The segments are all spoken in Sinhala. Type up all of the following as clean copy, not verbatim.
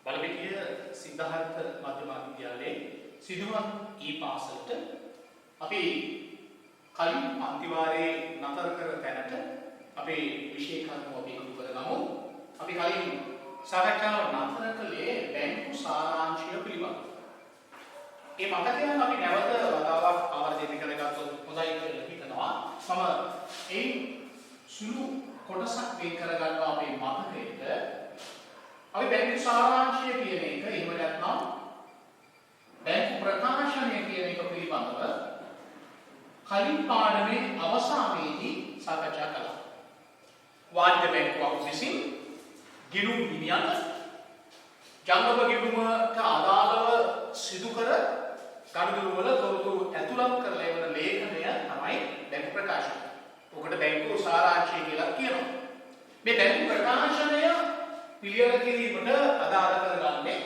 බලපිටිය සිද්ධාර්ථ මධ්‍යම විද්‍යාලයේ සිදුවත් පාසලට අපි කලින් අන්තිවාරයේ නතර කර තැනට අපේ විෂය කර්මව අපි එකතු කරගමු. අපි කලින් සාකච්ඡාව නතර කළේ බැංකු සාරාංශය පිළිබඳව. මේ මතකයන් අපි නැවත වතාවක් ආවර්ජනය කරගත්තොත් හොඳයි කියලා හිතනවා. ඒ සුළු කොටසක් වෙන් කරගන්නවා අපේ මතකයට. අපි බැංකු සාරාංශය කියන එක එහෙම නැත්නම් බැංකු ප්‍රකාශනය කියන එක පිළිබඳව කලින් පාඩමේ අවසානයේදී සාකච්ඡා කළා. වාණිජ බැංකුවක් විසින් ගිණුම් හිමියන් ජංගම ගිණුමට අදාළව සිදු කර ගනුදෙනු වල තොරතුරු ඇතුළත් කරලා එවන ලේඛනය තමයි බැංකු ප්‍රකාශනය. ඔකට බැංකු සාරාංශය කියලා කියනවා. මේ බැංකු ප්‍රකාශනය පිළියෙල කිරීමට අදාළ කරගන්නේ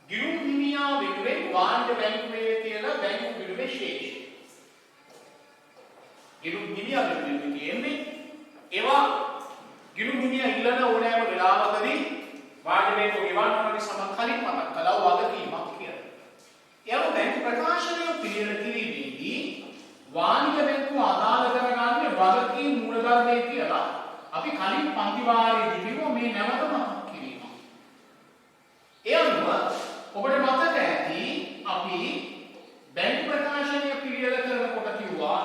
ගිණුම් හිමියා වෙනුවෙන් වාණිජ බැංකුවේ තියෙන බැංකු ගිණුමේ ශේෂය. ගිණුම් හිමියා වෙනුවෙන් කියන්නේ ඒවා ගිණුම් හිමියා ඉල්ලන ඕනෑම වෙලාවකදී වාණිජ බැංකුව ගෙවන්න ඕන සම කලින් මතක් කළා වගකීමක් කියලා. ඒව බැංකු ප්‍රකාශනය පිළියෙල කිරීමේදී වාණිජ බැංකුව අදාළ කරගන්නේ වගකීම් මූලධර්මයේ කියලා අපි කලින් පන්ති වාරයේදී කිව්වා මේ නැවත මතක් කිරීම. ඒ අනුව ඔබට මතක ඇති අපි බැංකු ප්‍රකාශනය පිළියෙල කරනකොට කිව්වා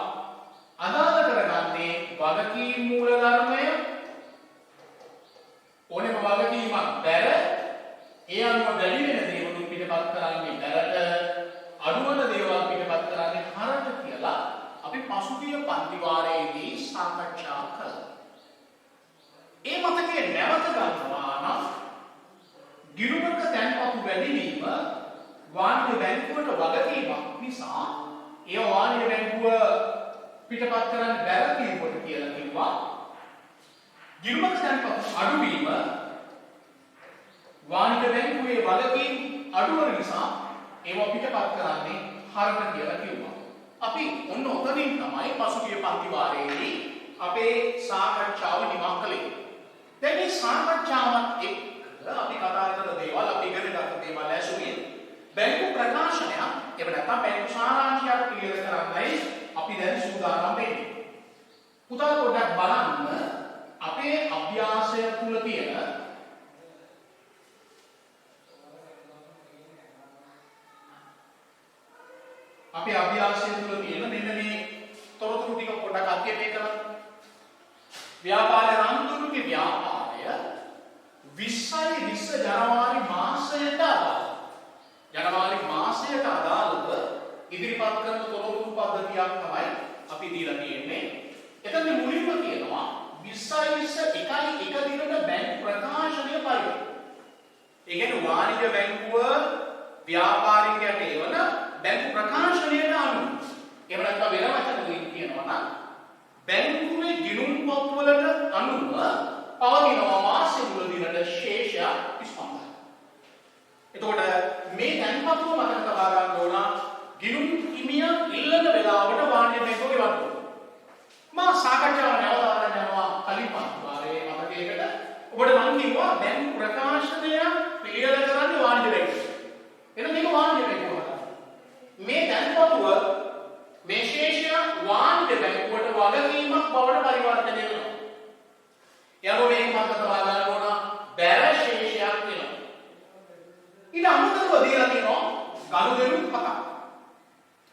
අදාළ කරගන්නේ වගකීම් මූලධර්මය ඕනෙම වගකීමක් බැර ඒ අනුව වැඩි වෙන දේවල් පිටපත් කරන්නේ බැරට අඩු වෙන දේවල් පිටපත් කරන්නේ හරට කියලා අපි පසුගිය පන්ති වාරයේදී සාකච්ඡා කළා. ඒ මතකයේ නැවත ගන්නවා නම් ගිණුමක තැන්පතු වැඩි වීම වාණිජ බැංකුවට වගකීමක් නිසා ඒ වාණිජ බැංකුව පිටපත් කරන්න බැහැ කියනකොට කියලා කිව්වා. ගිණුමක තැන්පතු අඩු වීම වාණිජ බැංකුවේ වගකීම් අඩු වෙන නිසා ඒවා පිටපත් කරන්නේ හරක කියලා කිව්වා. අපි ඔන්න ඔතනින් තමයි පසුගිය පන්ති වාරයේදී අපේ සාකච්ඡාව නිමා කළේ. දැන් මේ සාකච්ඡාවත් එක්ක අපි කතා කරන දේවල් අපි ඉගෙන ගන්න දේවල් ඇසුරින් බැංකු ප්‍රකාශනය එහෙම නැත්නම් බැංකු සාරාංශයක් පිළියෙල කරන්නයි අපි දැන් සූදානම් වෙන්නේ. පුතා පොඩ්ඩක් බලන්න අපේ අභ්‍යාසය තුල තියෙන මෙන්න මේ තොරතුරු ටික පොඩ්ඩක් අධ්‍යයනය කරන්න. ව්‍යාපාර රන්දුරුගේ ව්‍යාපාරය 20 ජනවාරි මාසයට අදාළ. ජනවාරි මාසයට අදාළව ඉදිරිපත් කරන තොරතුරු පද්ධතියක් තමයි අපි දීලා තියෙන්නේ. එතන මුලින්ම කියනවා 20 1 දිනක බැංකු ප්‍රකාශනය පරිදි. ඒ කියන්නේ වාණිජ බැංකුව ව්‍යාපාරිකයට එවන බැංකු ප්‍රකාශනයට අනුව. එහෙම නැත්නම් වෙන වචන වලින් කියනවා නම් බැංකුවේ ගිණුම් පොත්වලට අනුව පවතිනවා මාසෙ මුල දිනට ශේෂය 35යි. එතකොට මේ තැන්පතුව මතක තබා ගන්න ඕන ගිණුම් හිමියා ඉල්ලන වෙලාවට වාණිජ බැංකුව ගෙවන්න ඕන. මා සාකච්ඡාව නැවත ආරම්භ කරනවා කලින් පාරේ මතකයකට. ඔබට මම කිව්වා බැංකු ප්‍රකාශනය පිළියෙල කරන්නේ වාණිජ බැංකුව. එහෙනම් මේක වාණිජ බැංකුව. මේ තැන්පතුව මේ ශේෂය වාණිජ බැංකුවට වගකීමක් බවට පරිවර්තනය වෙනවා. යනෝ මේක මතක තබා ගන්න ඕන බැර ශේෂයක් වෙනවා. ඊට අමතරව දීලා තියෙනවා ගනුදෙනු හතක්.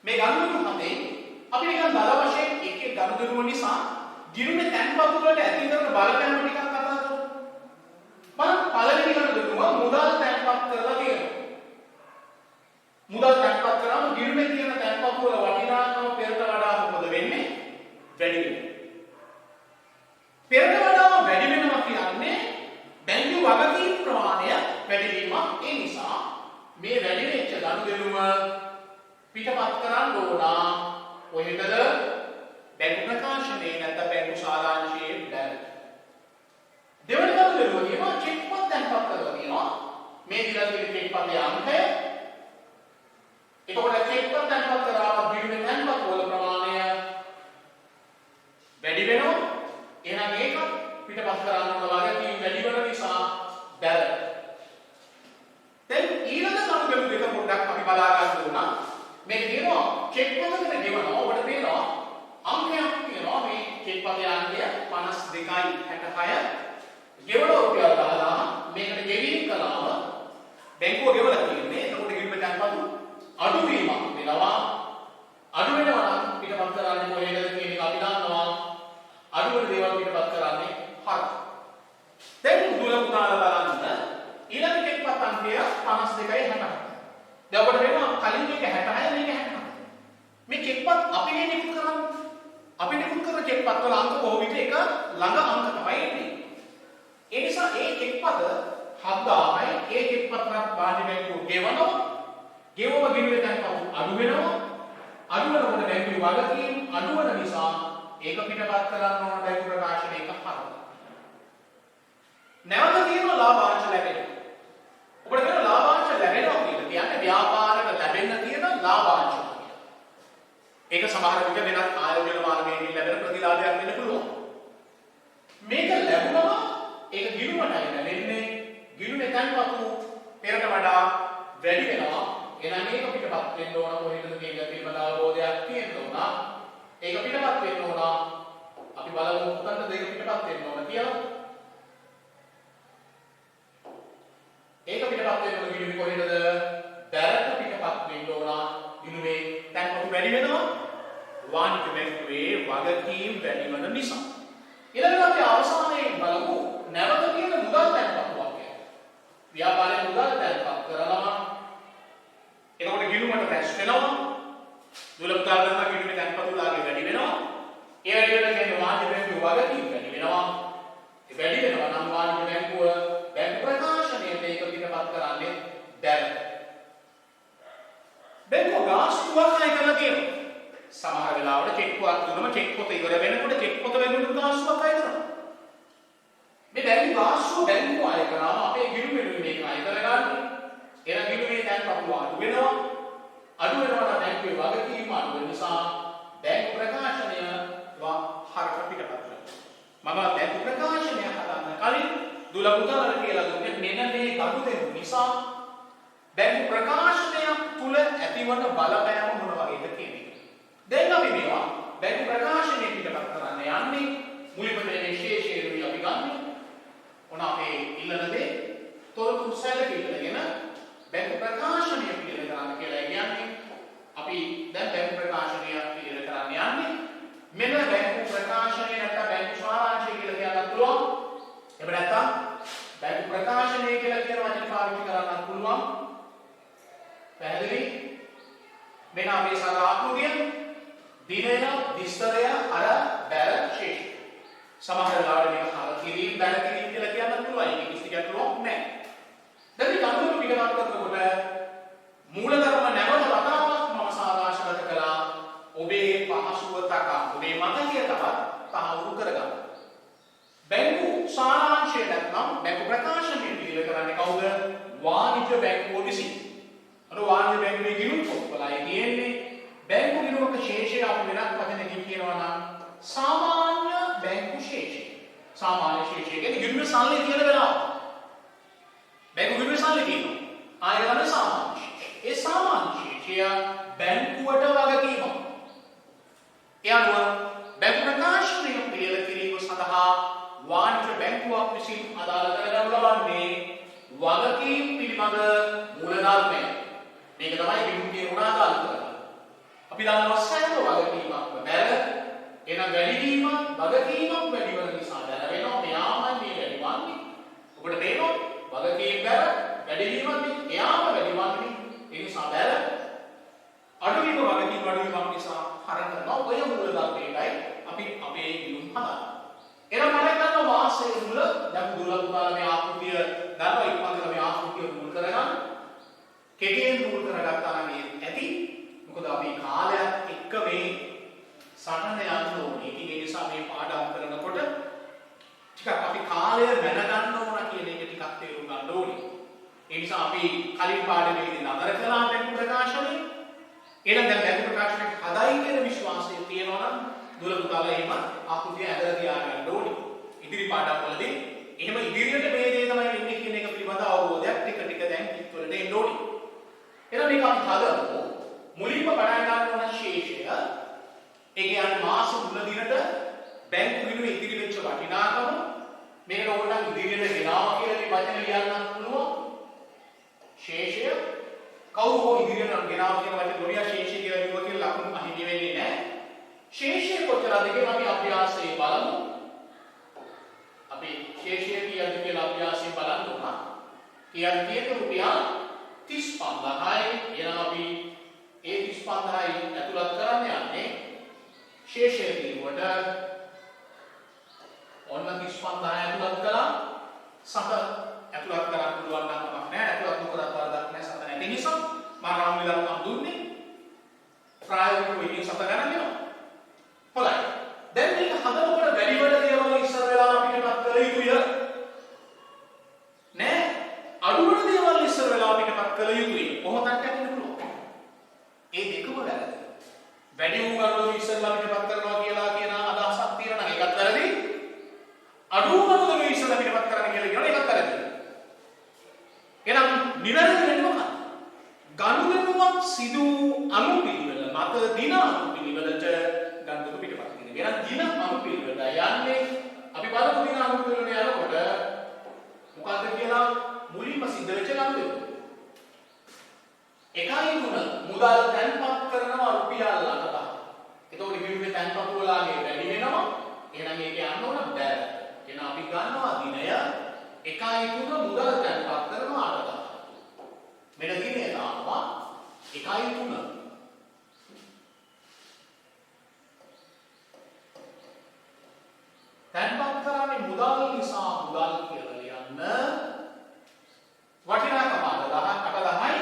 මේ ගනුදෙනු හතේ අපි නිකන් දල වශයෙන් එක ගනුදෙනුව නිසා ගිණුමේ තැන්පතු වලට ඇති කරන බලපෑම ටිකක් කතා කරමු. බලන්න පළවෙනි ගනුදෙනුව මුදල් තැන්පත් කරලා තියෙනවා. මුදල් තැන්පත් කරාම ගිණුමේ තියෙන තැන්පතු වල වටිනාකම පෙරට වඩා මොකද වෙන්නේ? වැඩි වෙනවා. පෙරට වඩා වැඩි වෙනවා කියන්නේ බැංකු වගකීම් ප්‍රමාණය වැඩි වීමක්. ඒ නිසා මේ වැඩි වෙච්ච ගනුදෙනුව පිටපත් කරන්න ඕන කොහෙටද? බැංකු ප්‍රකාශනයේ නැත්නම් බැංකු සාරාංශයේ බැල. දෙවන ගනුදෙනුව කියනවා චෙක්පත් තැන්පත් කරලා තියෙනවා. මේ දිලා තියෙන චෙක්පත්යේ අංකය. එතකොට චෙක්පත් තැන්පත් කරාම ගිණුමේ තැන්පත් වල ප්‍රමාණය වැඩි වෙනවා. එහෙනම් ඒක පිටපත් කරන්න ඕන වගකීම් වැඩි වෙන නිසා 52.66 ගෙවන රුපියල් 10000 මේකට ගෙවීම් කළාම බැංකුව ගෙවලා තියෙන්නේ. එතකොට ගිණුමේ තැන්පතු අඩුවීමක් වෙනවා. අඩු වෙනවා නම් පිටපත් කරන්නේ කොහේද කියන එක අපි දන්නවා. අඩු වෙන දේවල් පිටපත් කරන්නේ හරි. දැන් දුර පුතාලා බලන්න ඊළඟ කෙක්පත් අංකය 52.60. දැන් ඔබට වෙනවා කලින් මේක 66 මේක 60. මේ කෙක්පත් අපි නිකුත් කරන්නේ. අපි නිකුත් කරන කෙක්පත් වල අංක බොහෝ විට එක ළඟ අංක තමයි එන්නේ. ඒ නිසා ඒ කෙක්පත් 7000යි ඒ කෙක්පත් වාණ්‍ය බැංකුව ගෙවනවා. ගෙවුවම ගිණුමේ තැන්පතු අඩු වෙනවා. අඩු වෙනකොට බැංකුවේ වගකීම් අඩු වෙන නිසා ඒක පිටපත් කරන්න ඕන බැංකු ප්‍රකාශනයක හරහා. නැවත තියෙනවා ලාභාංශ ලැබෙනවා. ඔබට කියන ලාභාංශ ලැබෙනවා කියන්නේ ව්‍යාපාරක ලැබෙන්න තියෙන ලාභාංශ. ඒක සමහර විට වෙනත් ආයෝජන මාර්ගයෙන් ලැබෙන ප්‍රතිලාභයක් වෙන්න පුළුවන්. මේක ලැබුණම ඒක ගිණුමටයි ලැබෙන්නේ. ගිණුමේ තැන්පතු පෙරට වඩා වැඩි වෙනවා. එහෙනම් මේක පිටපත් වෙන්න ඕන කොහෙද මේක පිළිබඳ අවබෝධයක් තියෙන්න ඕන. ඒක පිටපත් වෙන්න ඕන. අපි බලමු උතන්ට දෙක පිටපත් වෙන්න ඕන කියලා. ඒක පිටපත් වෙන්න ගිණුමේ කොහෙද? දැරට පිටපත් වෙන්න ඕන. ගිණුමේ තැන්පතු වැඩි වෙනවා. වාණිජ බැංකුවේ වගකීම් වැඩි වෙන නිසා. ඊළඟට අපි අවසානයේ බලමු නැවත තියෙන මුදල් තැන්පතු වගේ. ව්‍යාපාරයේ මුදල් තැන්පත් කරනවා. එතකොට ගිණුමට රැස් වෙනවා. දුලප්තාල ගන්න ගිණුමේ තැන්පතු ලාගේ වැඩි වෙනවා. ඒ වැඩි වෙන කියන්නේ වාණිජ බැංකුවේ වගකීම් වැඩි වෙනවා. ඒ වැඩි වෙනවා නම් වාණිජ බැංකුව බැංකු ප්‍රකාශනයේ මේක පිටපත් කරන්නේ දැරට. බැංකුව ගාස්තුවක් අය කරලා තියෙනවා. සමහර වෙලාවට චෙක් පොත් දුන්නම චෙක් පොත ඉවර වෙනකොට චෙක් පොත වෙනුවට ගාස්තුවක් අය කරනවා. මේ බැංකු ගාස්තුව බැංකුව අය කරාම අපේ ගිණුමේ මේක අය කරගන්නේ. එන ගිණුමේ තැන්පතු අඩු වෙනවා. අඩු වෙනවා නම් බැංකුවේ වගකීම අඩු වෙන නිසා බැංකු ප්‍රකාශනය හරක පිටපත් වෙනවා. මම බැංකු ප්‍රකාශනය හදන්න කලින් දුලපුතාල කියලා දුන්නේ මෙන්න මේ ගනුදෙනු නිසා බැංකු ප්‍රකාශනයක් තුල ඇතිවන බලපෑම මොන වගේද කියන එක. දැන් අපි මේවා බැංකු ප්‍රකාශනය පිටපත් කරන්න යන්නේ මුලින්ම මේ විශේෂයෙන්ම අපි ගන්න ඕන අපේ ඉල්ලන දේ තොරතුරු සැලකිලිගෙන බැංකු ප්‍රකාශනය පිළිවෙල කරන්න කියලා කියන්නේ අපි දැන් බැංකු ප්‍රකාශනය පිළිවෙල කරන්න යන්නේ මෙන්න බැංකු ප්‍රකාශනය නැත්නම් බැංකු සාරාංශය කියලා කියන්න පුළුවන්. එහෙම නැත්නම් බැංකු ප්‍රකාශනය කියලා කියන වචනේ පාවිච්චි කරන්න පුළුවන්. පැහැදිලි? මෙන්න අපේ සාරාංශය දිනය විස්තරය අර බැල ශේෂ. සමහර වෙලාවට මේක හර කිරීම බැල කිරීම කියලා කියන්න පුළුවන්. ඒක කිසි ගැටලුවක් නැහැ. දැන් මේ ගණුව පිටපත් කරනකොට මූලධර්ම නැවත වතාවක් මම සාරාංශගත කළා. ඔබේ පහසුව තකා ඔබේ මතකය තවත් තහවුරු කරගන්න. බැංකු සාරාංශය නැත්නම් බැංකු ප්‍රකාශනය පිළිවෙල කරන්නේ කවුද? වාණිජ්‍ය බැංකුව විසින්. අර වාණිජ්‍ය බැංකුවේ ගිණුම් පොත්වලයි තියෙන්නේ. බැංකු ගිණුමක ශේෂය අපි වෙනත් වචනකින් කියනවා නම් සාමාන්‍ය බැංකු ශේෂය. සාමාන්‍ය ශේෂය කියන්නේ ගිණුමේ සල්ලි තියෙන වෙලාව. බැංකු ගිණුමේ සල්ලි තියෙනවා. ආයෙ තමයි සාමාන්‍ය ශේෂය. ඒ සාමාන්‍ය ශේෂය බැංකුවට වගකීමක්. ඒ අනුව බැංකු ප්‍රකාශනය පිළිවෙල කිරීම සඳහා වාණිජ්‍ය බැංකුවක් විසින් අදාළ කරගනු ලබන්නේ වගකීම් පිළිබඳ මූලධර්මය. මේක තමයි ගිණුමේ උනාදාල කරන්නේ. අපි දන්නවා සෑම වගකීමක්ම බැල එන වැඩිවීම වගකීමක් වැඩි වෙන නිසා දැන වෙනවා මෙයාමයි මේ වැඩිවන්නේ. ඔබට තේරෙනවා වගකීම් බැල වැඩිවීමත් එයාම වැඩිවන්නේ. ඒ නිසා බැල අඩුවීම වගකීම් අඩුවීමක් නිසා හරන කරනවා. ඔය මූල ධර්මයටයි අපි අපේ ගිණුම් හදන්නේ. එනම් මම හිතනවා වාසයේ මුල දැන් දුලපුතාල මේ ආකෘතිය ගන්නවා ඉක්මනට මේ ආකෘතිය මුල් කරගන්න. කෙටියෙන් මුල් කරගත්තා නම් ඇති. මොකද අපි කාලයක් එක්ක මේ සටන යන්න ඕනේ. ඉතින් ඒ නිසා මේ පාඩම් කරනකොට ටිකක් අපි කාලය දැනගන්න ඕන කියන එක ටිකක් තේරුම් ගන්න ඕනේ. ඒ නිසා අපි කලින් පාඩමේදී නතර කළා බැංකු ප්‍රකාශනය. එහෙනම් දැන් බැංකු ප්‍රකාශනය හදයි කියන විශ්වාසය තියෙනවා නම් දුලපුතාල එහෙම ආකෘතිය ඇදලා තියාගන්න ඕනේ. ඉදිරි පාඩම්වලදී එහෙම ඉදිරියට මේ දේ තමයි වෙන්නේ කියන එක පිළිබඳ අවබෝධයක් ටික ටික දැන් පිටවලට එන්න ඕනේ. එහෙනම් මේක අපි හදමු. මුලින්ම පටන් ගන්න ඕන ශේෂය ඒ කියන්නේ මාස මුල දිනට බැංකු ගිණුමේ ඉතිරි වෙච්ච වටිනාකම මේකට ඕනනම් ඉදිරියට ගෙනාවා කියලා මේ වචන ලියන්නත් පුළුවන්. ශේෂය කවුරු හෝ ඉදිරියට ගෙනාවා කියන වචන ගොඩියා ශේෂය කියලා ලියුවා කියලා ලකුණු අහිමි වෙන්නේ නැහැ. ශේෂය කොච්චරද කියලා අපි අභ්‍යාසයේ බලමු. අපි ශේෂය කීයද කියලා අභ්‍යාසයේ බලන්න උනා. කියන්නේ රුපියල් 35000යි. එනවා අපි ඒ 35000යි ඇතුළත් කරන්න යන්නේ ශේෂය කියනකොට ඔන්න 35000 ඇතුළත් කළා. සත ඇතුළත් කරන්න පුළුවන් නම් කමක් නැහැ. ඇතුළත් නොකරත් වරදක් නැහැ. සත නැති නිසා මම රාම් විලාසම් දුන්නේ. ප්‍රායෝගිකව ඉතින් සත ගණන් දෙනවා. හොඳයි. දැන් මේක හදනකොට වැඩි වෙන දේවල් ඉස්සර වෙලා අපිටපත් කළ යුතුය. නෑ අඩු වෙන දේවල් ඉස්සර වෙලා අපිටපත් කළ යුතුයි. කොහොමද හිතන්න පුළුවන්? ඒ දෙකම වැරදි. වැඩි වූ ගණන් ඉස්සරලා අපිටපත් කරනවා කියලා කියන අදහසක් තියෙනවා නම් ඒකත් වැරදි. අඩු වූ ගණන් ඉස්සරලා අපිටපත් කරන්න කියලා කියනවා ඒකත් වැරදි. එහෙනම් නිවැරදි වෙන්නේ මොකක්ද? ගණුවෙනුවක් සිදු අනුපිළිවෙල මත දින අනුපිළිවෙලට ගණුව පිටපත් කරනවා. එහෙනම් දින අනුපිළිවෙලට යන්නේ අපි බලමු දින අනුපිළිවෙලට යනකොට මොකද්ද කියලා මුලින්ම සිද්ධ වෙච්ච ගණුව. 1.3 මුදල් තැන්පත් කරනවා රුපියල් 8,000. එතකොට කිව්වේ තැන්පත් වලගේ වැඩි වෙනවා. එහෙනම් ඒක යන්න ඕන බෑ. එහෙනම් අපි ගන්නවා දිනය 1.3 මුදල් තැන්පත් කරනවා 8,000. මෙන්න දිනේ දානවා 1.3 තැන්පත් කරන්නේ මුදල් නිසා මුදල් කියලා ලියන්න වටිනාකම 8,000යි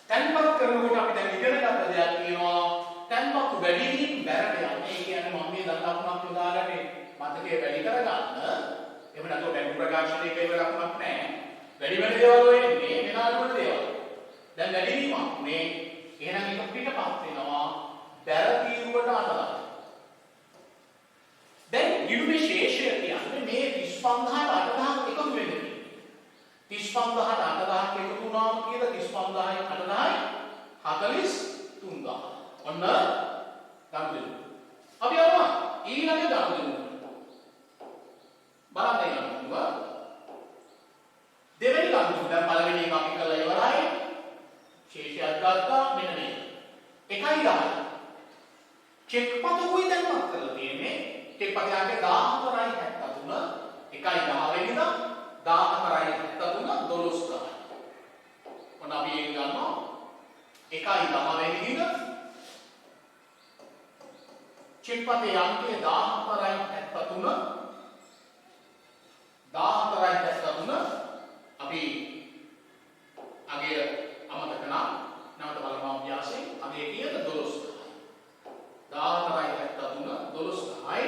තැන්පත් කරනකොට අපි දැන් ඉගෙන ගන්න දෙයක් තියෙනවා තැන්පත් වැඩි වීම බැරට යන්නේ. ඒ කියන්නේ මම මේ දක්වන්නක් උදාහරණේ මතකයේ වැඩි කරගන්න. එහෙම නැත්නම් බැංකු ප්‍රකාශනයක ඒව ලකුණක් නැහැ. වැඩි වෙන දේවල් වෙන්නේ මෙනාලු වෙන දේවල්. දැන් වැඩි වීමක් මේ එහෙනම් එක පිටපත් වෙනවා බැර තීරුවට 8,000. දැන් ගිණුමේ ශේෂය කියන්නේ මේ 35000ට 8,000 එකතු වෙන්නේ. 35000ට 8,000 එකතු වුණාම කියලා 35000යි 8,000යි 43000. ඔන්න ගන්න. අපි යනවා ඊළඟ ගන්න. බලන්න යනවා. දෙවෙනි ගන්න දැන් පළවෙනි එක අපි කරලා ඉවරයි. ශේෂයක් ගත්තා මෙන්න මේ. 1.10. චෙක් පතකුයි දැන්වත් කරලා තියෙන්නේ. චෙක් පතයගේ 14.73 1.10 වෙනිදා 14.73 12. ඔන්න අපි ඒක ගන්නවා 1.10 වෙනිදා චෙක් පතේ අංකය 14.73 14.73 අපි අගේ අමතක නම් නැවත බලමු අභ්‍යාසයෙන් අගේ කීයද 12. 14.73 12යි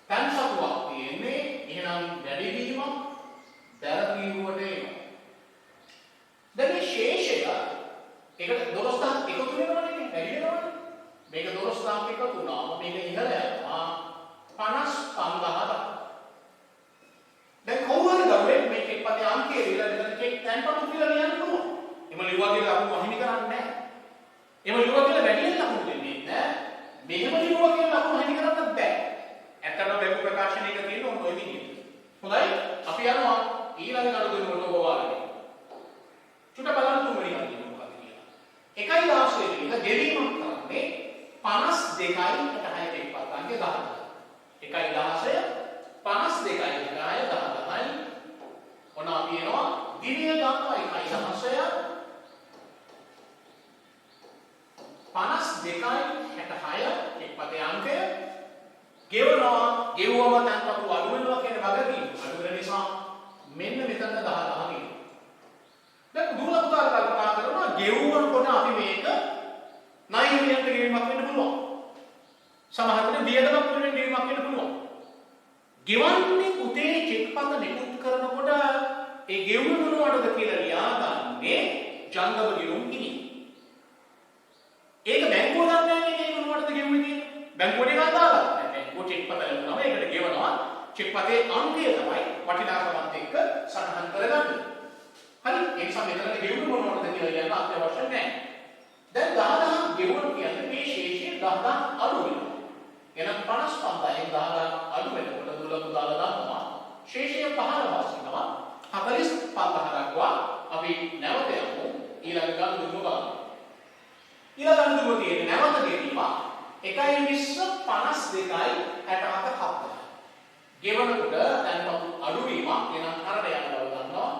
තැන්සතුවක් තියෙන්නේ. එහෙනම් වැඩි වීමක් දැර තීරුවට එනවා. දැන් මේ ශේෂය ඒකට 12000 එකතු වෙනවනේ වැඩි වෙනවනේ. මේක 12000 එකතු වුණාම මේක ඉහළ යනවා 55000. දැන් කොහොමද ගන්නේ මේ චෙක් පතේ අංකය ඊළඟට චෙක් තැන්පත් කියලා ලියන්න පුළුවන්. එම ලියුවා කියලා ලකුණු අහිමි කරන්නේ නැහැ. එම ලියුවා කියලා වැඩියෙන් ලකුණු දෙන්නේ නැහැ. මෙහෙම ලියුවා කියලා ලකුණු අහිමි කරන්නත් බෑ. ඇත්තටම බැංකු ප්‍රකාශනයක තියෙන ඔය විදිහට. හොඳයි අපි යනවා ඊළඟ ගණුවෙකට ඔබ වාරේ. චුට්ට බලන්න තුන්වෙනි ගණුව මොකක්ද කියලා. 1.16 වෙනිදා ගෙවීමක් කරන්නේ 52.6 චෙක් පත අංකය 10. 1.16 52.6 10යි. ඔන්න අපි එනවා දිනය ගන්නවා 1.16 52.66 එක් පතේ අංකය ගෙවනවා. ගෙවුවම තැන්පතු අඩු වෙනවා කියන වගකීම අඩු වෙන නිසා මෙන්න මෙතන 10 තියෙනවා. දැන් දුර පුතාලා කල්පනා කරනවා ගෙවුවනකොට අපි මේක ණය ගෙවීමක් වෙන්න පුළුවන්. සමහරවිට වියදමක් වෙන ගෙවීමක් වෙන්න පුළුවන්. ගෙවන්නේ පුතේ චෙක් පත නිකුත් කරනකොට ඒ ගෙවුම මොනවටද කියලා ලියාගන්නේ ජංගම ගෙවුම් කිනි. ඒක බැංකුව දන්නේ නැහැ මේක මොනවටද ගෙවුවේ කියලා. බැංකුවට ඒක අදාළක් නැහැ. බැංකුව චෙක් පත ලැබුණාම ඒකට ගෙවනවා. චෙක් පතේ අංකය තමයි වටිනාකමත් එක්ක සටහන් කරගන්නේ. හරි ඒ නිසා මෙතන ගෙවුම මොනවටද කියලා කියන්න අත්‍යවශ්‍ය නැහැ. දැන් 10000 ගෙවුම කියන්නේ මේ ශේෂය 10000 අඩු වෙනවා. එහෙනම් 55න් 10000 අඩු වෙනකොට දුලම දාලා දානවා ශේෂය 15 සිනවා 45 දක්වා අපි නැවත යමු ඊළඟ ගනුදෙනුව බලන්න. ඊළඟ ගනුදෙනුව තියෙන්නේ නැවත ගෙවීම 1.20 52යි 67 ගෙවනකොට දැන්පත් අඩුවීමක් එනම් අරට යන බව ගන්නවා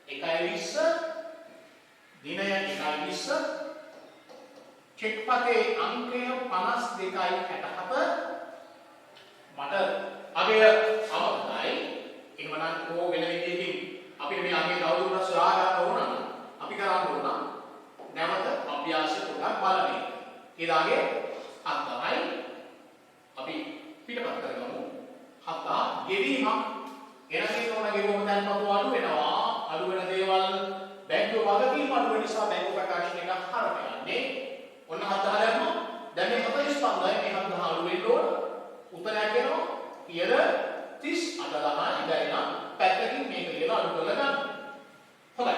1.20 දිනය 1.20 චෙක් පතේ අංකය 52යි 67 මට අගය අමතකයි එහෙමනම් ඕ වෙන විදිහකින් අපිට මේ අගය තවදුරටත් සොයා ගන්න ඕන නම් අපි කරන්න ඕන නැවත අභ්‍යාස පොඩක් බලන්න. ඊළඟේ 7 තමයි අපි පිටපත් කරගමු. 7 ගෙවීමක් එනකේ ඕන ගෙවුවම දැන්පත් අඩු වෙනවා. අඩු වෙන දේවල් බැංකුව වගකීම් අඩු වෙන නිසා බැංකු ප්‍රකාශනයක හරම යන්නේ. ඔන්න 7 හදන්න. දැන් මේ 45යි මේ 7 අඩු වෙන්න ඕන. උත්තරයක් එනවා. ඊයර 38 බැරි නම් පැත්තකින් මේක ලියලා අඩු කරලා ගන්න. හොඳයි.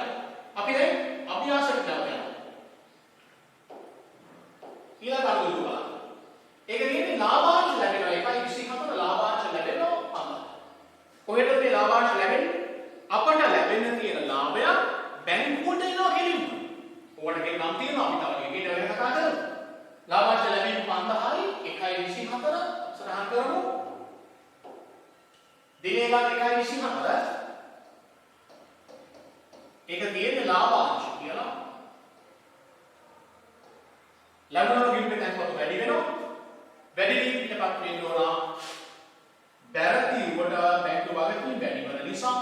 අපි දැන් අභ්‍යාසයට යනවා. ඊළඟ අඩුව බලන්න. ඒක කියන්නේ ලාභාංශ ලැබෙනවා 1.24 ලාභාංශ ලැබෙනවා 5. කොහෙටද මේ ලාභාංශ ලැබෙන්නේ? අපට ලැබෙන්න තියෙන ලාභය බැංකුවට එනවා කෙලින්ම. ඕකට කෙනෙක් නම් තියෙනවා අපි තව ඊට වෙන කතා කරමු. ලාභාංශ ලැබෙන්නේ 5000යි 1.24 සටහන් කරමු. දිනේ ගන්න 1.24 ඒක තියෙන්නේ ලාභාංශ කියලා. ලැබුණා ගිහින් දැන්පත් වැඩි වෙනවා. වැඩි වීම පිටපත් වෙන්න ඕන. දැරති උඩ බැංකු වගකීම් වැඩි වෙන නිසා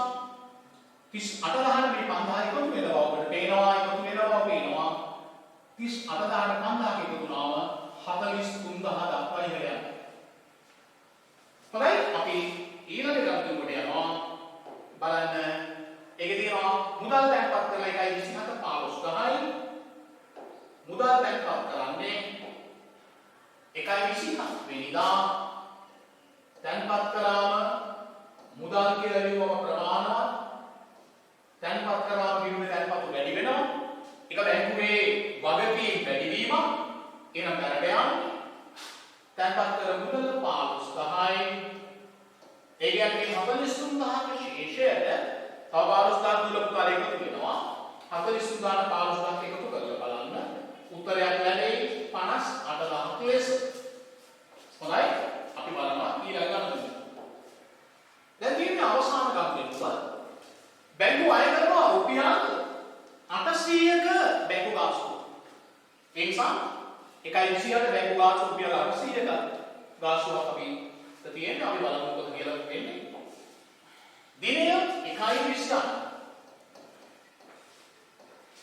38,000 මේ 5000 එකතු වෙනවා ඔබට පේනවා එකතු වෙනවා පේනවා 38,000 5000 එකතු වුණාම 43000 දක්වා ඉහළ යනවා. හොඳයි අපි ඊළඟ ගණනුවට යනවා බලන්න. ඒකේ තියෙනවා මුදල් තැන්පත් කරලා 1.27 15යි මුදල් තැන්පත් කරන්නේ 1.27 වෙනිදා තැන්පත් කළාම මුදල් කියලා ලියුවම ප්‍රමාණවත් තැන්පත් කරාම කිව්වේ තැන්පත් වැඩි වෙනවා. ඒක බැංකුවේ වගකීම් වැඩි වීම එනම් බැලට යන්නේ තැන්පත් කර මුදල 15000යි ඒ කියන්නේ 43000ක ශේෂයට තව 15000 දුලපුකාර එකතු වෙනවා. 43000 15000 එකතු කරලා බලන්න උත්තරයක් ලැබෙයි 58000ක ලෙස. හොඳයි අපි බලනවා ඊළඟ ගණන. දැන් තියෙන අවසාන ගණනෙක බැංකුව අය කරනවා රුපියල් 800ක බැංකු ගාස්තුව. ඒ නිසා 1.20ට බැංකු ගාස්තුව රුපියල් 800ක ගාස්තුවක් අපි තියෙන්නේ. අපි බලමු මොකද කියලා වෙන්නේ. දිනය 1.20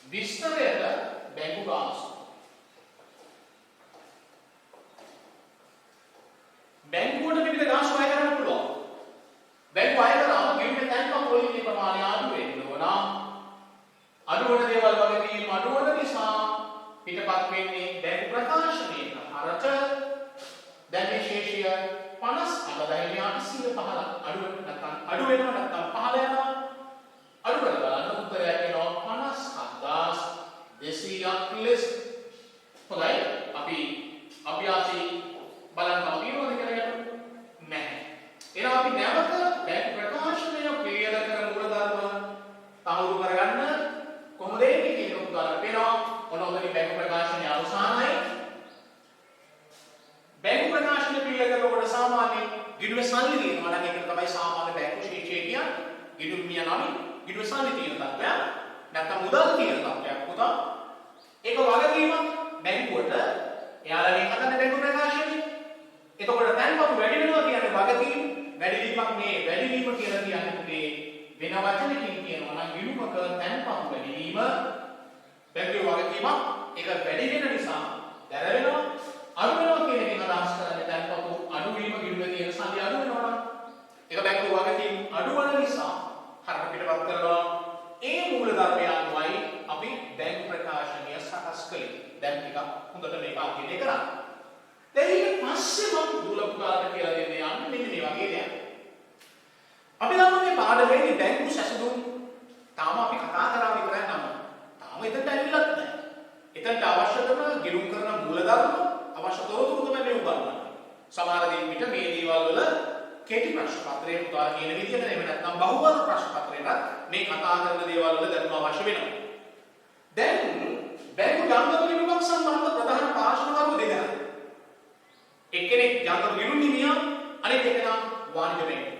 විස්තරයට බැංකු ගාස්තුව බැංකුවට විවිධ ගාස්තු අය කරන්න පුළුවන්. බැංකුව අය කරාම ගෙවීමේ තැන්පත් වලින් ප්‍රමාණය අඩු වෙන්න ඕන. අඩු වෙන දේවල් වගකීම් අඩු වෙන නිසා පිටපත් වෙන්නේ බැංකු ප්‍රකාශනයේ හරට. දැන් මේ ශේෂය 58,815 අඩු වෙනවා නැත්නම් පහළ යනවා. අඩු කරලා බලන්න උත්තරයක් එනවා 57,200ක් ලෙස. හොඳයි අපි අභ්‍යාසී බලන්න තියෙනවද කියලා නැහැ. එහෙනම් අපි නැවත බැංකු ප්‍රකාශනය ක්ලියර් කර මූලධර්ම තහවුරු කරගන්න කොහොමද ඒකේ කියන උදාහරණ වෙනවා. ඔනෝදනි බැංකු ප්‍රකාශනය අවසానයි. බැංකු ප්‍රකාශනය ක්ලියර් කරනකොට සාමාන්‍යයෙන් ගිණුවේ සල්ලි තියෙනවා නම් ඒක තමයි සාමාන්‍ය බැංකු ශීර්ෂය කියන්නේ. ගිණුම් මිය නමි ගිණුවේ සල්ලි තියෙන තත්ත්වයක් නැත්නම් මුදල් තියෙන තත්ත්වයක් පුතා. ඒක වගකීමක් බැංකුවට. එයාලගේ හදන්න බැංකු ප්‍රකාශනය. එතකොට තැන්පත් වැඩි වෙනවා කියන්නේ වගකීම් වැඩි වීමක්. මේ වැඩි වීම කියලා කියන්නේ මේ වෙන වචනකින් කියනවා නම් ගිණුමක තැන්පත් වැඩි වීම බැංකුවේ වගකීමක්. ඒක වැඩි වෙන නිසා දැර වෙනවා. අඩු වෙනවා කියන එකෙන් අදහස් කරන්නේ තැන්පත් අඩු වීම ගිණුමේ තියෙන සල්ලි අඩු වෙනවා නම් ඒක බැංකුවේ වගකීම් අඩු වෙන නිසා හරක පිටපත් කරනවා. ඒ මූල ධර්මය අනුවයි අපි බැංකු ප්‍රකාශනය සකස් කළේ. දැන් ටිකක් හොඳට මේක අධ්‍යයනය කරන්න. දැන් ඊට පස්සේ මම දුලපුකාරට කියලා දෙන්න යන්නේ මෙන්න මේ වගේ දෙයක්. අපි නම් මේ පාඩමේදී බැංකු සැසඳුම් තාම අපි කතා කරා විතරයි නම. තාම එතනට ඇවිල්ලත් නැහැ. එතනට අවශ්‍ය කරන ගිණුම් කරන මූලධර්ම අවශ්‍ය තොරතුරු තමයි මේ උගන්වන්නේ. සමහර දේ පිට මේ දේවල් වල කෙටි ප්‍රශ්න පත්‍රයේ පුතාලා කියන විදිහට එහෙම නැත්නම් බහුවර්ග ප්‍රශ්න පත්‍රයකට මේ කතා කරන දේවල් වල දැනුම අවශ්‍ය වෙනවා. දැන් බැංකු ජංගම ගිණුමක් සම්බන්ධ ප්‍රධාන පාර්ශ්ව වර්ග දෙකක්. එක්කෙනෙක් ජංගම ගිණුම් හිමියා අනෙක් එකනා වාණිජ බැංකුව.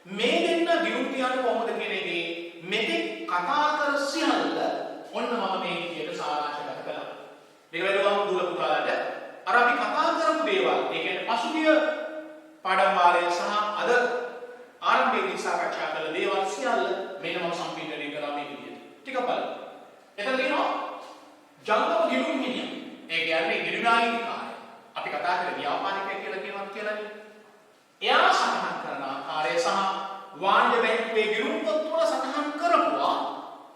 මේ දෙන්න ගිණුම් තියන්නේ කොහොමද කියන එකේ මෙතෙක් කතා කර සියල්ල ඔන්න මම මේ විදිහට සාරාංශගත කළා. මේක වැදගත් දුර පුතාලාට අර අපි කතා කරපු දේවල් ඒ කියන්නේ පසුගිය පාඩම් වාරයේ සහ අද ආරම්භයේදී සාකච්ඡා කළ දේවල් සියල්ල මෙන්න මම සම්පූර්ණණය කරා මේ විදිහට. ටිකක් බලන්න. එතන තියෙනවා ජංගම ගිණුම් හිමියා. ඒ කියන්නේ ගිණුමායිකාරය. අපි කතා කරේ ව්‍යාපාරිකයෙක් කියලා කියලානේ. එයා සඳහන් කරන ආකාරය සහ වාණිජ බැංකුවේ ගිණුම් පොත්වල සඳහන් කරපුවා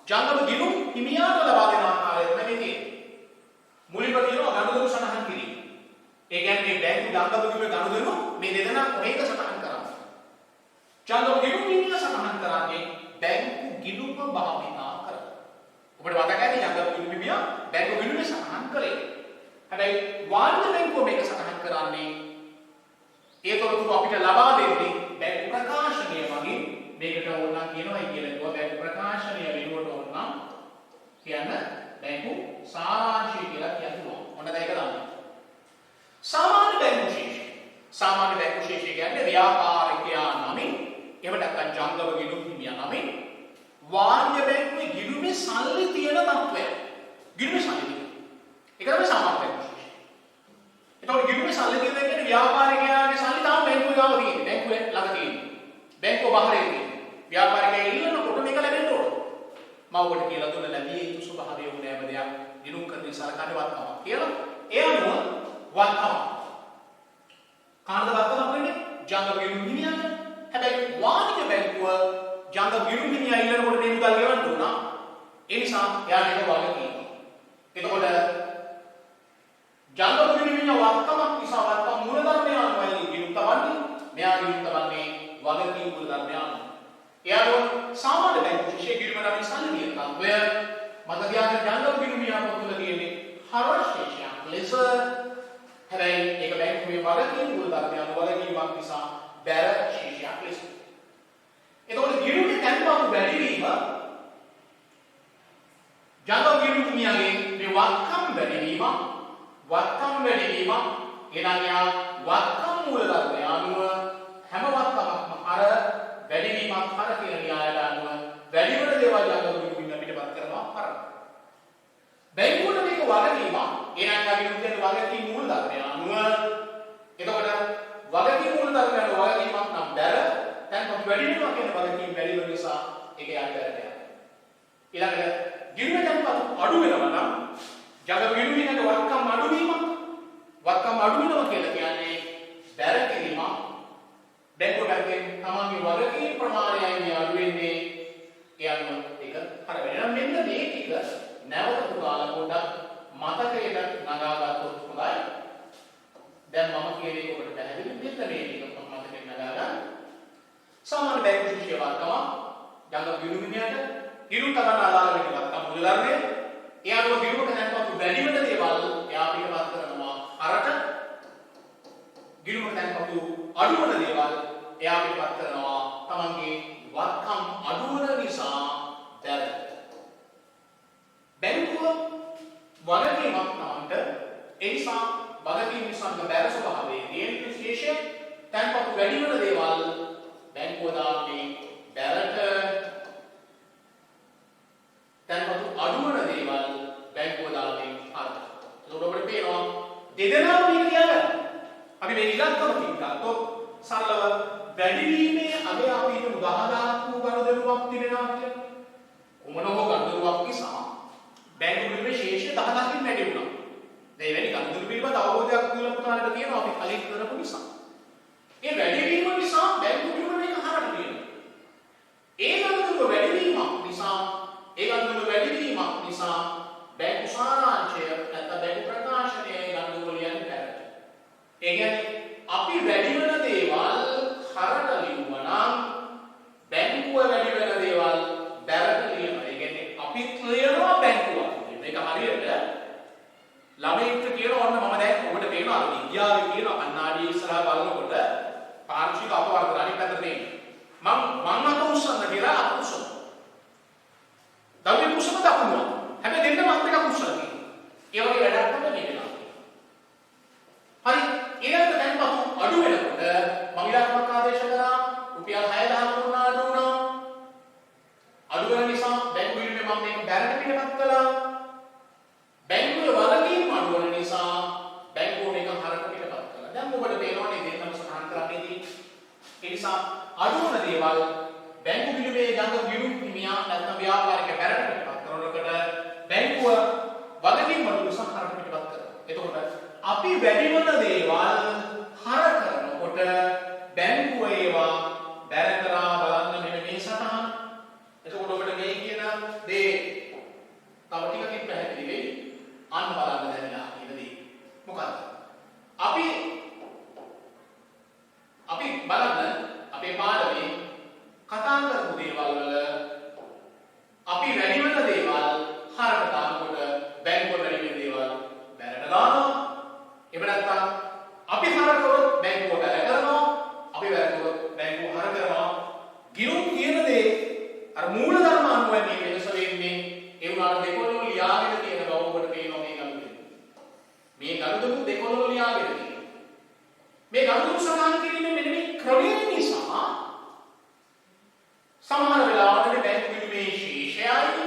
ජංගම ගිණුම් හිමියාට ලබා දෙන ආකාරය තමයි තියෙන්නේ. මුලින්ම කියනවා ගනුදෙනු සඳහන් කිරීම. ඒ කියන්නේ බැංකු ජංගම ගිණුමේ ගනුදෙනු මේ දෙදෙනා කොහේද සඳහන් කරන්නේ. ජංගම ගිණුම් හිමියා සඳහන් කරන්නේ බැංකු ගිණුම භාවිතා කරලා. ඔබට මතකයි ජංගම ගිණුම් හිමියා බැංකු ගිණුමේ සඳහන් කළේ. හැබැයි වාණිජ බැංකුව මේක සඳහන් කරන්නේ ඒ තොරතුරු අපිට ලබා දෙන්නේ බැංකු ප්‍රකාශනය වගේ මේකට ඕනනම් කියනවා කියලා බැංකු ප්‍රකාශනය වෙනුවට ඕනනම් කියන්න බැංකු සාරාංශය කියලා කියනවා. ඔන්න දැන් ඒක ගන්න. සාමාන්‍ය බැංකු ශේෂය. සාමාන්‍ය බැංකු ශේෂය කියන්නේ ව්‍යාපාරිකයා නමින් එහෙම නැත්නම් ජංගම ගිණුම් හිමියා නමින් වාණිජ බැංකුවේ ගිණුමේ සල්ලි තියෙන තත්ත්වය. ගිණුමේ සල්ලි තියෙන. ඒක තමයි සාමාන්‍ය බැංකු ශේෂය. එතකොට ගිණුමේ සල්ලි තියෙන කියන්නේ ව්‍යාපාරිකයාගේ සල්ලි තාම බැංකුවේ ගාව තියෙන්නේ. බැංකුවේ ළඟ තියෙන්නේ. බැංකුව බාහිර තියෙන්නේ. ව්‍යාපාරිකයා ඉල්ලනකොට මේක ලැබෙන්න ඕන. මම ඔබට කියලා දුන්න ලැබිය යුතු ස්වභාවය වුණෑම දෙයක් ගිණුම් කරන සලකන්නේ වත්කමක් කියලා. ඒ අනුව වත්කම. කාටද වත්කමක් වෙන්නේ? ජංගම ගිණුම් හිමියාට. හැබැයි වාණිජ බැංකුව ජංගම ගිණුම් හිමියා ඉල්ලනකොට මේ මුදල් ගෙවන්න ඕන. ඒ නිසා එයාට ඒක වගකීමක්. එතකොට ජංගම ගිණුම් හිමියා වත්කමක් නිසා වත්කම මූලධර්මය අනුවයි ගිණුම් තවන්නේ. මෙයා ගිණුම් තවන්නේ වගකීම් මූලධර්මය අනුව. එයාට සාමාන්‍ය බැංකු ශේෂයේ ගිණුම නම් සල්ලි තියෙන තත්ත්වය මත තියාගෙන ජංගම ගිණුම් හිමියා පොත්වල තියෙන්නේ හරස් ශේෂයක් ලෙස. හැබැයි ඒක බැංකුවේ වගකීම් මූලධර්මය අනුව වගකීමක් නිසා බැර ශේෂයක් ලෙස. එතකොට ගිණුමේ තැන්පතු වැඩි වීම ජංගම ගිණුම් හිමියාගේ මේ වත්කම් වැඩි වීම එනම් යා වත්කම් මූලධර්මය අනුව හැම වත්කමක්ම අර වැඩි වීමක් අර කියන න්‍යායයට අනුව වැඩි වෙන දේවල් ජංගම ගිණුම් හිමියා පිටපත් කරනවා අර. බැංකුවට මේක වගකීමක් එනම් යා ගිණුම් දෙන වගකීම් මූලධර්මය අනුව. එතකොට වගකීම් මූලධර්මය අනුව වගකීමක් නම් බැර තැන්පත් වැඩි වෙනවා කියන වගකීම් වැඩි වෙන නිසා ඒක යට බැරට යනවා. ඊළඟට ගිණුම තැන්පත් අඩු වෙනවා නම් ජංගම ගිණුම් හිමියාට වත්කම් අඩු වීමක්. වත්කම් අඩු වෙනවා කියලා කියන්නේ බැර කිරීමක්. බැංකුවෙන් තමන්ගේ වගකීම් ප්‍රමාණයයි මේ අඩු වෙන්නේ. ඒ අනුව ඒක හර වෙනවා. මෙන්න මේ ටික නැවත පුරාලා පොඩ්ඩක් මතකයට නගාගත්තොත් හොඳයි. දැන් මම කියන්නේ ඔබට පැහැදිලි මෙන්න මේ ටික මතකෙට නගා ගන්න. සාමාන්‍ය බැංකු ශේෂය වත්කම ජංගම ගිණුම් හිමියාට ගිණුම් තවන්න අදාළ වෙන වත්කම් මූලධර්මය. ඒ අනුව ගිණුමට තැන්පත් වැඩි වෙන දේවල් එයා පිටපත් කරනවා අරට. ගිණුමට තැන්පත් අඩු වෙන දේවල් එයා පිටපත් කරනවා තමන්ගේ වත්කම් අඩු වෙන නිසා දැර. බැංකුව වගකීමක් තමන්ට ඒ නිසා වගකීම් නිසා බැර ස්වභාවයේ තියෙන විශේෂය තැන්පත් වැඩි වෙන දේවල් බැංකුව දාන්නේ බැරට. තැන්පත් අඩු වෙන දේවල් බැංකුව දාන්නේ අරට. ඒක ඔබට පේනවා දෙදෙනාම මේක කියනවා. අපි මේ ඉලක්කම කිව්වොත් සරලව වැඩි වීමේ අගය අපි හිතමු 10000ක් වූ ගනුදෙනුවක් තිබෙනවා කියලා. කොමන හෝ ගනුදෙනුවක් නිසා බැංකු ගිණුමේ ශේෂය 10000කින් වැඩි වුණා. දැන් එවැනි ගනුදෙනු පිළිබඳ අවබෝධයක් කියලා පුතාලට තියෙනවා අපි කලින් කරපු නිසා. ඒ වැඩි වීම නිසා බැංකු ගිණුම මේක හරට තියෙනවා. ඒ ගනුදෙනුව වැඩි වීමක් නිසා බැංකු සාරාංශය නැත්නම් බැංකු ප්‍රකාශනයේ ගනුදෙනු වලින් බැරට. ඒ කියන්නේ අපි වැඩි වෙන දේවල් හරට ලියුවා නම් බැංකුව වැඩි වෙන දේවල් බැරට ලියනවා. ඒ කියන්නේ අපි ලියනවා බැංකුවක්. මේක හරියට ළමයින්ට කියනවා ඔන්න මම දැන් ඔබට පේනවා විද්‍යාවේ කියන කණ්ණාඩිය ඉස්සරහා බලනකොට පාර්ශ්වික අපවර්තන අනිත් පැත්තට මේ අඩු වෙන නිසා බැංකු විනිමය මම මේක බැරට පිටපත් කළා. බැංකුවේ වගකීම් අඩු වෙන නිසා බැංකුව මේක හරට පිටපත් කළා. දැන් ඔබට පේනවනේ දෙන්නම සටහන් කරන්නේදී ඒ නිසා අඩු වෙන දේවල් බැංකු විනිමයේ ගන්න ගිණුම් හිමියා නැත්නම් ව්‍යාපාරික බැරට පිටපත් කරනකොට බැංකුව වගකීම් අඩු නිසා හරට පිටපත් කරනවා. එතකොට අපි වැඩි වෙන දේවල් හර කරනකොට බැංකුව ඒවා බැර කරා බලන්න මෙන්න මේ සටහන. එතකොට ඔබට මේ කියන දේ තව ටිකකින් පැහැදිලි වෙයි. අන්න බලන්න දැනලා කියන දේ. මොකක්ද? අපි බලන්න අපේ පාඩමේ කතා කරපු දේවල් වල අපි වැඩි වෙන දේවල් හරකට දානකොට බැංකුව වැඩි වෙන දේවල් බැරට දානවා. එහෙම නැත්නම් අපි හර කරොත් බැංකුව බැර කරනවා. අපි බැර කරොත් බැංකුව හර කරනවා. ගිණුම් කියන දේ අර මූලධර්ම අනුව මේ වෙනස වෙන්නේ. ඒ වුණාට දෙකොල්ලම ලියාගෙන තියෙන බව ඔබට පේනවා මේ ගණුදෙක. මේ ගණුදෙක දෙකොල්ලම ලියාගෙන තියෙනවා. මේ ගණුදෙක සමාන කිරීමේ මෙන්න මේ ක්‍රමය නිසා සමහර වෙලාවට බැංකු විනිමයේ ශේෂයයි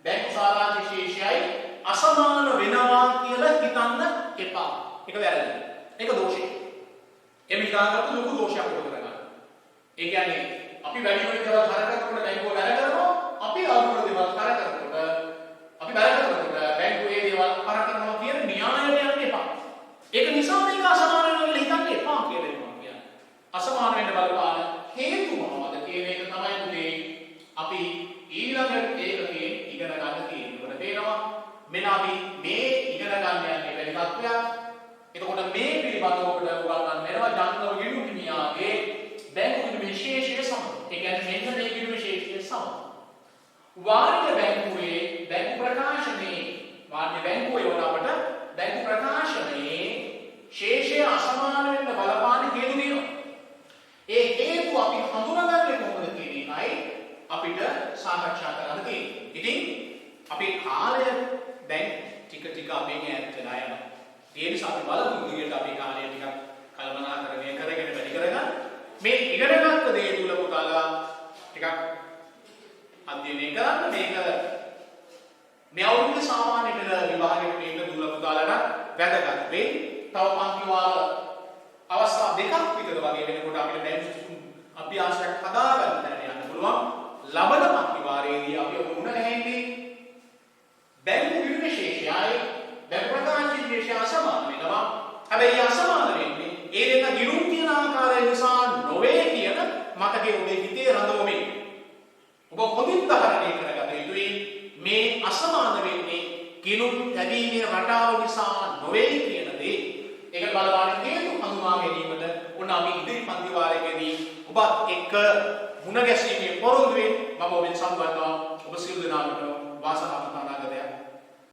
බැංකු සාරාංශ ශේෂයයි අසමාන වෙනවා කියලා හිතන්න එපා. ඒක වැරදි. ඒක දෝෂයක්. එමෙ හිතාගත්තු ලොකු දෝෂයක් ඔබ කරගන්න. ඒ කියන්නේ අපි වැඩි වෙන දේවල් හර කරනකොට බැංකුව වැර කරනවා. අපි අඩු වෙන දේවල් හර කරනකොට අපි වැර කරනකොට බැංකුව ඒ දේවල් හර කරනවා කියන න්‍යායයට යන්න එපා. ඒක නිසා මේක අසමාන වෙනවා කියලා හිතන්න එපා කියලා මම කියන්නේ. අසමාන වෙන්න බලපාන හේතු මොනවද කියන එක තමයි පුතේ අපි ඊළඟ ඒකකේ ඉගෙන ගන්න තියෙන්නේ. ඔබට තේරෙනවා මෙන්න අපි මේ ඉගෙන ගන්න යන්නේ වැඩි තත්ත්වයක්. එතකොට මේ පිළිබඳව ඔබට උගන්වන්න වෙනවා ජංගම ගිණුම් හිමියාගේ බැංකු විනිමය ශේෂය සමග. ඒ කියන්නේ මෙන්න මේ විනිමය ශේෂය සමග. වාණිජ බැංකුවේ බැංකු ප්‍රකාශනයේ වාණිජ බැංකුවේ වල අපට බැංකු ප්‍රකාශනයේ ශේෂය අසමාන වෙන්න බලපාන හේතු තියෙනවා. ඒ හේතු අපි හඳුනාගන්නේ කොහොමද කියන එකයි අපිට සාකච්ඡා කරන්න තියෙන්නේ. ඉතින් අපේ කාලය දැන් ටික ටික අපෙන් ඈත් වෙලා යනවා. ඒ නිසා අපි බලමු විදියට අපේ කාලය ටිකක් කල්පනාකරණය කරගෙන වැඩි කරගන්න. මේ ඉගෙනගත්ත දේ තුල පුතාලා ටිකක් අධ්‍යයනය කරන්න. මේක මේ අවුරුද්දේ සාමාන්‍ය පෙළ විභාගයේ මේක දුල පුතාලට වැදගත් වෙයි. තව පන්ති වාර අවස්ථා දෙකක් විතර වගේ වෙනකොට අපිට දැන් අභ්‍යාසයක් හදාගන්න දැන යන්න පුළුවන්. ලබන පන්ති වාරයේදී අපි මුණ ගැහෙන්නේ බැංකු විනිමය ශේෂයයි බැංකු ප්‍රකාශන ශේෂය අසමාන වෙනවා. හැබැයි අසමාන වෙන්නේ ඒ දෙක ගිණුම් තියෙන ආකාරය නිසා නොවේ කියන මතකයේ ඔබේ හිතේ රඳවමින් ඔබ හොඳින් ධාරණය කරගත යුතුයි. මේ අසමාන වෙන්නේ ගිණුම් ලැබීමේ රටාව නිසා නොවේ කියන දේ. ඒක බලපාන හේතු හඳුනා ගැනීමට උන අපි ඉදිරි පන්ති වාරයේදී ඔබත් එක්ක මුණ ගැසීමේ පොරොන්දුවෙන් මම ඔබෙන් සම්බන්ධව ඔබ සියලු දෙනාට වාසනාවන්ත අනාගතයක්